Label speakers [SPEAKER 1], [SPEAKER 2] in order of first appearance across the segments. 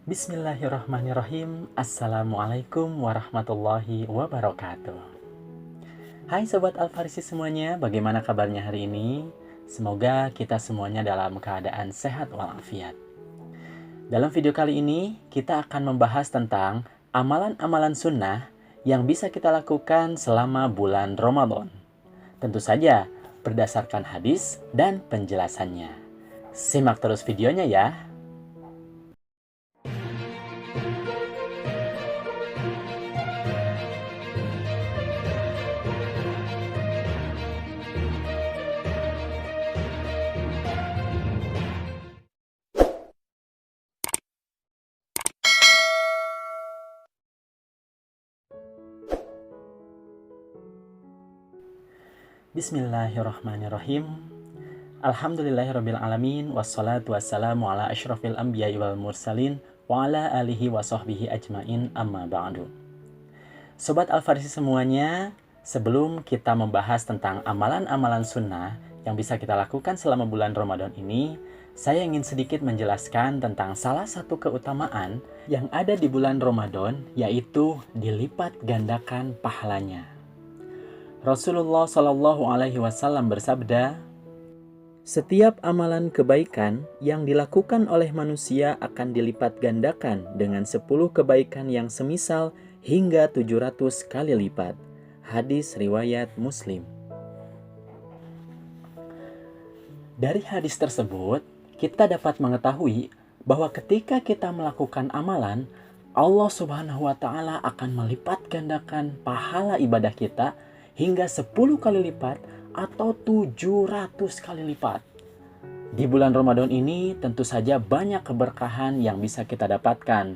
[SPEAKER 1] Bismillahirrahmanirrahim. Assalamualaikum warahmatullahi wabarakatuh. Hai Sobat Al-Farisi semuanya, bagaimana kabarnya hari ini? Semoga kita semuanya dalam keadaan sehat walafiat. Dalam video kali ini, kita akan membahas tentang amalan-amalan sunnah yang bisa kita lakukan selama bulan Ramadan. Tentu saja berdasarkan hadis dan penjelasannya. Simak terus videonya ya. Bismillahirrahmanirrahim. Alhamdulillahirrabbilalamin. Wassalatu wassalamu ala asyrafil anbiya'i wal mursalin wa ala alihi wa sahbihi ajmain, amma ba'du. Sobat Al-Farisi semuanya, sebelum kita membahas tentang amalan-amalan sunnah yang bisa kita lakukan selama bulan Ramadan ini, saya ingin sedikit menjelaskan tentang salah satu keutamaan yang ada di bulan Ramadan, yaitu dilipat gandakan pahalanya. Rasulullah Shallallahu Alaihi Wasallam bersabda, "Setiap amalan kebaikan yang dilakukan oleh manusia akan dilipat gandakan dengan 10 kebaikan yang semisal hingga 700 kali lipat." Hadis riwayat Muslim. Dari hadis tersebut, kita dapat mengetahui bahwa ketika kita melakukan amalan, Allah Subhanahu wa Ta'ala akan melipat gandakan pahala ibadah kita hingga 10 kali lipat atau 700 kali lipat. Di bulan Ramadan ini tentu saja banyak keberkahan yang bisa kita dapatkan.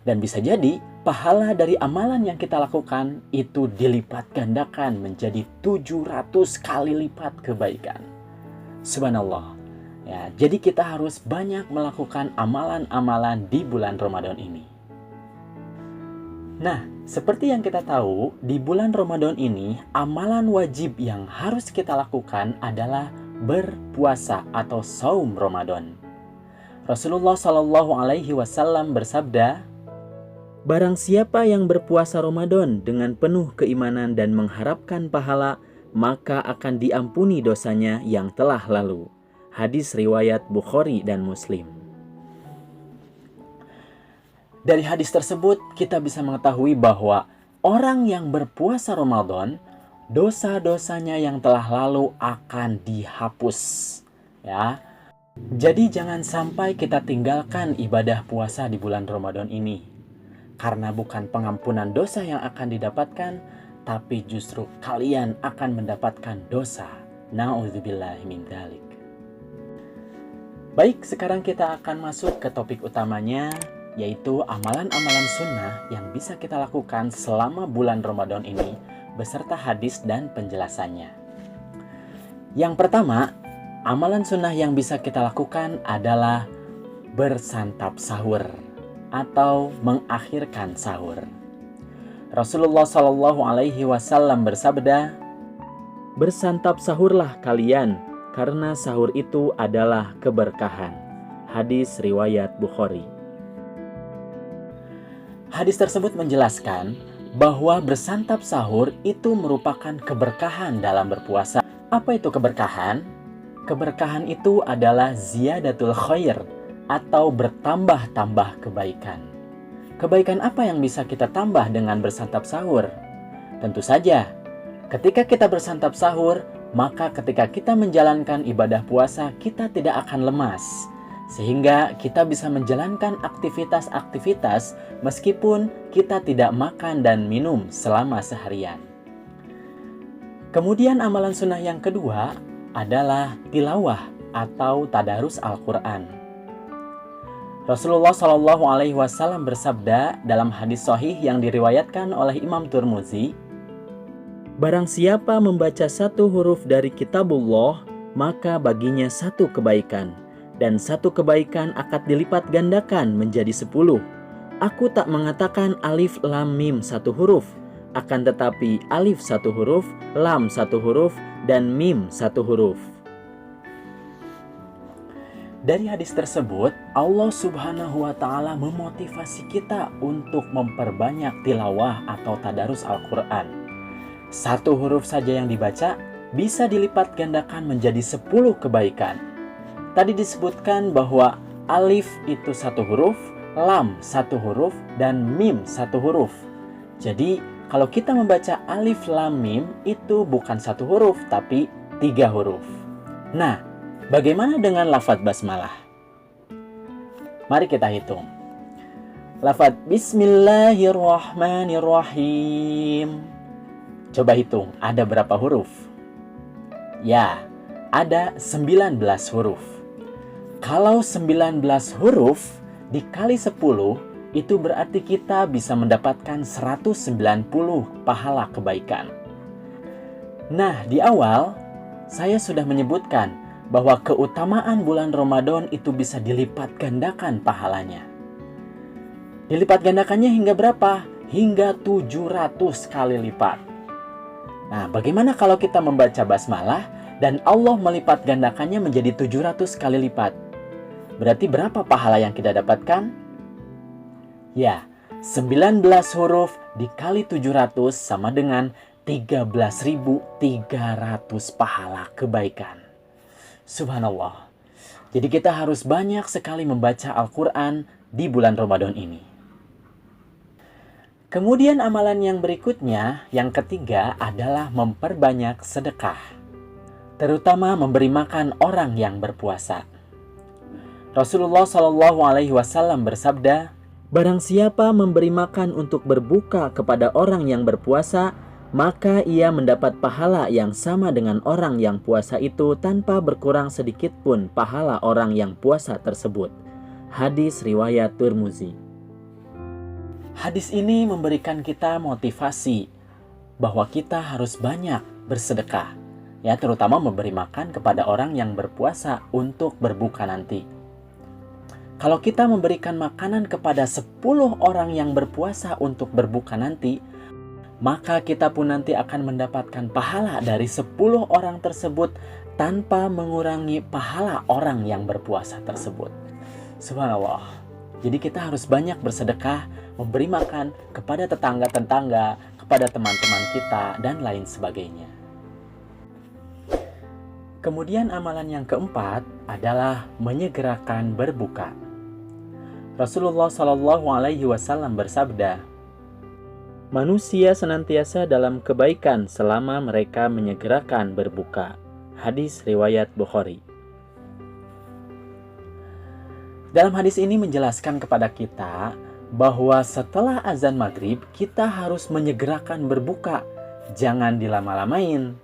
[SPEAKER 1] Dan bisa jadi pahala dari amalan yang kita lakukan itu dilipat gandakan menjadi 700 kali lipat kebaikan. Subhanallah. Ya, jadi kita harus banyak melakukan amalan-amalan di bulan Ramadan ini. Nah, seperti yang kita tahu, di bulan Ramadan ini, amalan wajib yang harus kita lakukan adalah berpuasa atau saum Ramadan. Rasulullah Shallallahu Alaihi Wasallam bersabda, "Barang siapa yang berpuasa Ramadan dengan penuh keimanan dan mengharapkan pahala, maka akan diampuni dosanya yang telah lalu." Hadis riwayat Bukhari dan Muslim. Dari hadis tersebut, kita bisa mengetahui bahwa orang yang berpuasa Ramadan, dosa-dosanya yang telah lalu akan dihapus. Ya. Jadi jangan sampai kita tinggalkan ibadah puasa di bulan Ramadan ini. Karena bukan pengampunan dosa yang akan didapatkan, tapi justru kalian akan mendapatkan dosa. Na'udzubillahi min dzalik. Baik, sekarang kita akan masuk ke topik utamanya, yaitu amalan-amalan sunnah yang bisa kita lakukan selama bulan Ramadan ini beserta hadis dan penjelasannya. Yang pertama, amalan sunnah yang bisa kita lakukan adalah bersantap sahur atau mengakhirkan sahur. Rasulullah Shallallahu Alaihi Wasallam bersabda, "Bersantap sahurlah kalian, karena sahur itu adalah keberkahan." Hadis riwayat Bukhari. Hadis tersebut menjelaskan bahwa bersantap sahur itu merupakan keberkahan dalam berpuasa. Apa itu keberkahan? Keberkahan itu adalah ziyadatul khair atau bertambah-tambah kebaikan. Kebaikan apa yang bisa kita tambah dengan bersantap sahur? Tentu saja, ketika kita bersantap sahur, maka ketika kita menjalankan ibadah puasa, kita tidak akan lemas. Sehingga kita bisa menjalankan aktivitas-aktivitas meskipun kita tidak makan dan minum selama seharian. Kemudian amalan sunnah yang kedua adalah tilawah atau tadarus Al-Quran. Rasulullah Shallallahu Alaihi Wasallam bersabda dalam hadis sahih yang diriwayatkan oleh Imam Tirmidzi, "Barang siapa membaca satu huruf dari kitabullah, maka baginya satu kebaikan. Dan satu kebaikan akan dilipat gandakan menjadi 10. Aku tak mengatakan alif lam mim satu huruf, akan tetapi alif satu huruf, lam satu huruf, dan mim satu huruf." Dari hadis tersebut, Allah Subhanahu wa Ta'ala memotivasi kita untuk memperbanyak tilawah atau tadarus Al-Quran. Satu huruf saja yang dibaca bisa dilipat gandakan menjadi 10 kebaikan. Tadi disebutkan bahwa alif itu satu huruf, lam satu huruf, dan mim satu huruf. Jadi kalau kita membaca alif lam mim itu bukan satu huruf tapi 3 huruf. Nah, bagaimana dengan lafadz basmalah? Mari kita hitung. Lafadz Bismillahirrahmanirrahim. Coba hitung, ada berapa huruf? Ya, ada 19 huruf. Kalau 19 huruf dikali 10, itu berarti kita bisa mendapatkan 190 pahala kebaikan. Nah, di awal saya sudah menyebutkan bahwa keutamaan bulan Ramadan itu bisa dilipat gandakan pahalanya. Dilipat gandakannya hingga berapa? Hingga 700 kali lipat. Nah, bagaimana kalau kita membaca basmalah dan Allah melipat gandakannya menjadi 700 kali lipat? Berarti berapa pahala yang kita dapatkan? Ya, 19 huruf dikali 700 sama dengan 13.300 pahala kebaikan. Subhanallah. Jadi kita harus banyak sekali membaca Al-Quran di bulan Ramadan ini. Kemudian amalan yang berikutnya, yang ketiga adalah memperbanyak sedekah. Terutama memberi makan orang yang berpuasa. Rasulullah SAW bersabda, "Barang siapa memberi makan untuk berbuka kepada orang yang berpuasa, maka ia mendapat pahala yang sama dengan orang yang puasa itu tanpa berkurang sedikit pun pahala orang yang puasa tersebut." Hadis riwayat Tirmizi. Hadis ini memberikan kita motivasi bahwa kita harus banyak bersedekah, ya, terutama memberi makan kepada orang yang berpuasa untuk berbuka nanti. Kalau kita memberikan makanan kepada 10 orang yang berpuasa untuk berbuka nanti, maka kita pun nanti akan mendapatkan pahala dari 10 orang tersebut tanpa mengurangi pahala orang yang berpuasa tersebut. Subhanallah. Jadi kita harus banyak bersedekah, memberi makan kepada tetangga-tetangga, kepada teman-teman kita, dan lain sebagainya. Kemudian amalan yang keempat adalah menyegerakan berbuka. Rasulullah SAW bersabda, "Manusia senantiasa dalam kebaikan selama mereka menyegerakan berbuka." Hadis riwayat Bukhari. Dalam hadis ini menjelaskan kepada kita bahwa setelah azan maghrib kita harus menyegerakan berbuka. Jangan dilama-lamain.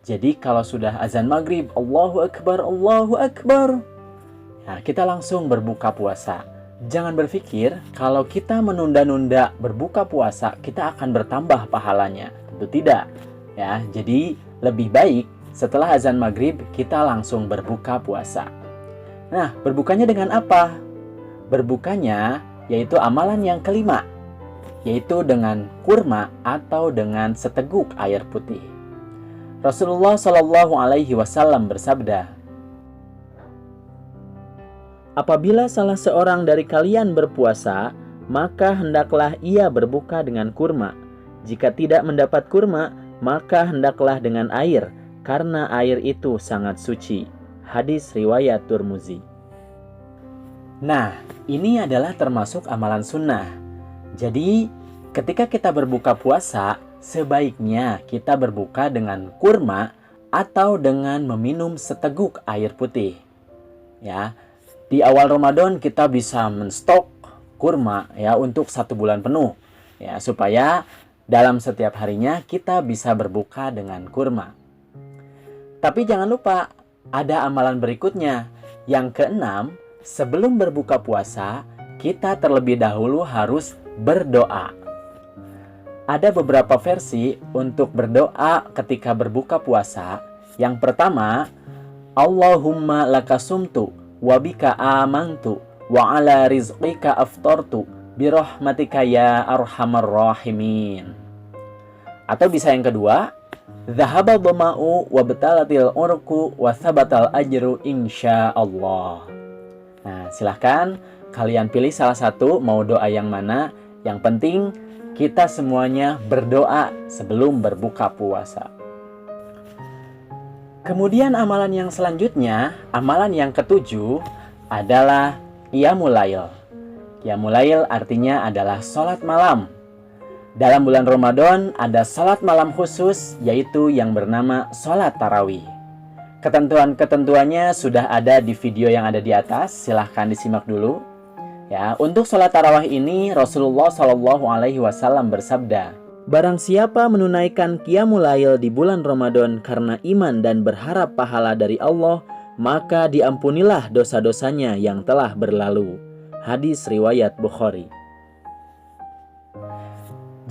[SPEAKER 1] Jadi kalau sudah azan maghrib, Allahu Akbar, Allahu Akbar, nah, kita langsung berbuka puasa. Jangan berpikir kalau kita menunda-nunda berbuka puasa, kita akan bertambah pahalanya. Tentu tidak. Ya, jadi lebih baik setelah azan maghrib kita langsung berbuka puasa. Nah, berbukanya dengan apa? Berbukanya yaitu amalan yang kelima, yaitu dengan kurma atau dengan seteguk air putih. Rasulullah SAW bersabda, "Apabila salah seorang dari kalian berpuasa, maka hendaklah ia berbuka dengan kurma. Jika tidak mendapat kurma, maka hendaklah dengan air, karena air itu sangat suci." Hadis riwayat Tirmizi. Nah, ini adalah termasuk amalan sunnah. Jadi, ketika kita berbuka puasa, sebaiknya kita berbuka dengan kurma atau dengan meminum seteguk air putih. Ya, di awal Ramadan kita bisa menstok kurma ya untuk 1 bulan penuh. Ya, supaya dalam setiap harinya kita bisa berbuka dengan kurma. Tapi jangan lupa, ada amalan berikutnya. Yang keenam, sebelum berbuka puasa, kita terlebih dahulu harus berdoa. Ada beberapa versi untuk berdoa ketika berbuka puasa. Yang pertama, Allahumma lakasumtu wa bika amantu wa ala rizqika aftartu birahmatika ya arhamar rahimin. Atau bisa yang kedua, Dhahaba dhama'u wa batalatil urku wa thabatal ajru insyaallah. Nah, silahkan kalian pilih salah satu, mau doa yang mana. Yang penting kita semuanya berdoa sebelum berbuka puasa. Kemudian amalan yang selanjutnya, amalan yang ketujuh adalah Qiyamul Lail. Qiyamul Lail artinya adalah sholat malam. Dalam bulan Ramadan ada sholat malam khusus, yaitu yang bernama sholat tarawih. Ketentuan-ketentuannya sudah ada di video yang ada di atas, silahkan disimak dulu. Ya, untuk sholat tarawih ini Rasulullah SAW bersabda, "Barang siapa menunaikan Qiyamul Lail di bulan Ramadan karena iman dan berharap pahala dari Allah, maka diampunilah dosa-dosanya yang telah berlalu." Hadis riwayat Bukhari.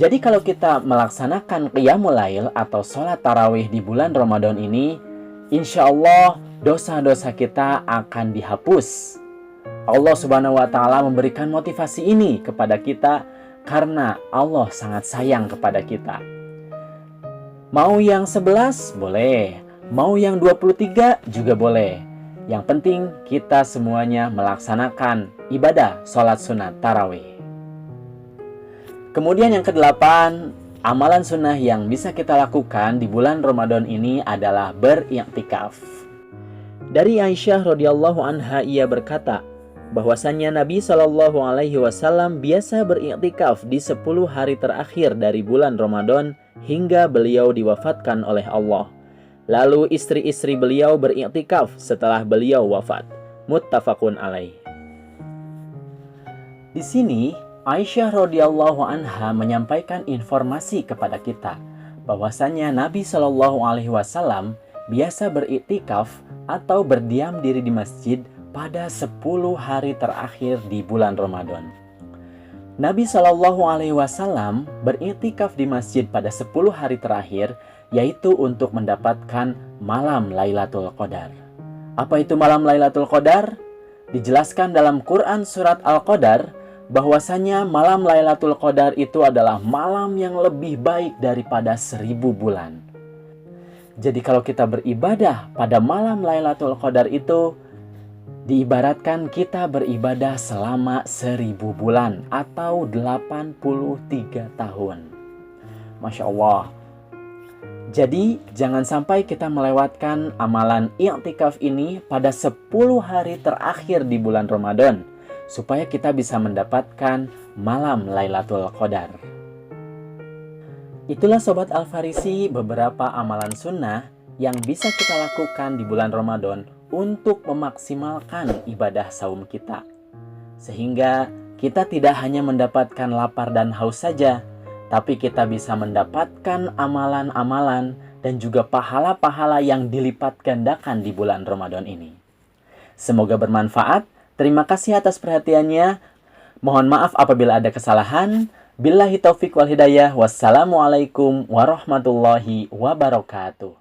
[SPEAKER 1] Jadi kalau kita melaksanakan Qiyamul Lail atau sholat tarawih di bulan Ramadan ini, insya Allah dosa-dosa kita akan dihapus. Allah Subhanahu wa Ta'ala memberikan motivasi ini kepada kita karena Allah sangat sayang kepada kita. Mau yang 11 boleh, mau yang 23 juga boleh. Yang penting kita semuanya melaksanakan ibadah sholat sunat tarawih. Kemudian yang kedelapan, amalan sunnah yang bisa kita lakukan di bulan Ramadan ini adalah beriktikaf. Dari Aisyah radhiyallahu anha, ia berkata bahwasannya Nabi SAW biasa beriktikaf di 10 hari terakhir dari bulan Ramadan hingga beliau diwafatkan oleh Allah. Lalu istri-istri beliau beriktikaf setelah beliau wafat. Muttafaqun alaih. Di sini Aisyah radhiyallahu anha menyampaikan informasi kepada kita bahwasannya Nabi SAW biasa beriktikaf atau berdiam diri di masjid pada 10 hari terakhir di bulan Ramadan. Nabi SAW beriktikaf di masjid pada 10 hari terakhir, yaitu untuk mendapatkan malam Lailatul Qadar. Apa itu malam Lailatul Qadar? Dijelaskan dalam Quran surat Al-Qadar bahwasanya malam Lailatul Qadar itu adalah malam yang lebih baik daripada 1000 bulan. Jadi kalau kita beribadah pada malam Lailatul Qadar itu, diibaratkan kita beribadah selama 1000 bulan atau 83 tahun. Masya Allah. Jadi jangan sampai kita melewatkan amalan i'tikaf ini pada 10 hari terakhir di bulan Ramadan, supaya kita bisa mendapatkan malam Lailatul Qadar. Itulah Sobat Al-Farisi beberapa amalan sunnah yang bisa kita lakukan di bulan Ramadan untuk memaksimalkan ibadah saum kita. Sehingga kita tidak hanya mendapatkan lapar dan haus saja, tapi kita bisa mendapatkan amalan-amalan dan juga pahala-pahala yang dilipat gandakan di bulan Ramadan ini. Semoga bermanfaat. Terima kasih atas perhatiannya. Mohon maaf apabila ada kesalahan. Billahi taufiq wal hidayah. Wassalamualaikum warahmatullahi wabarakatuh.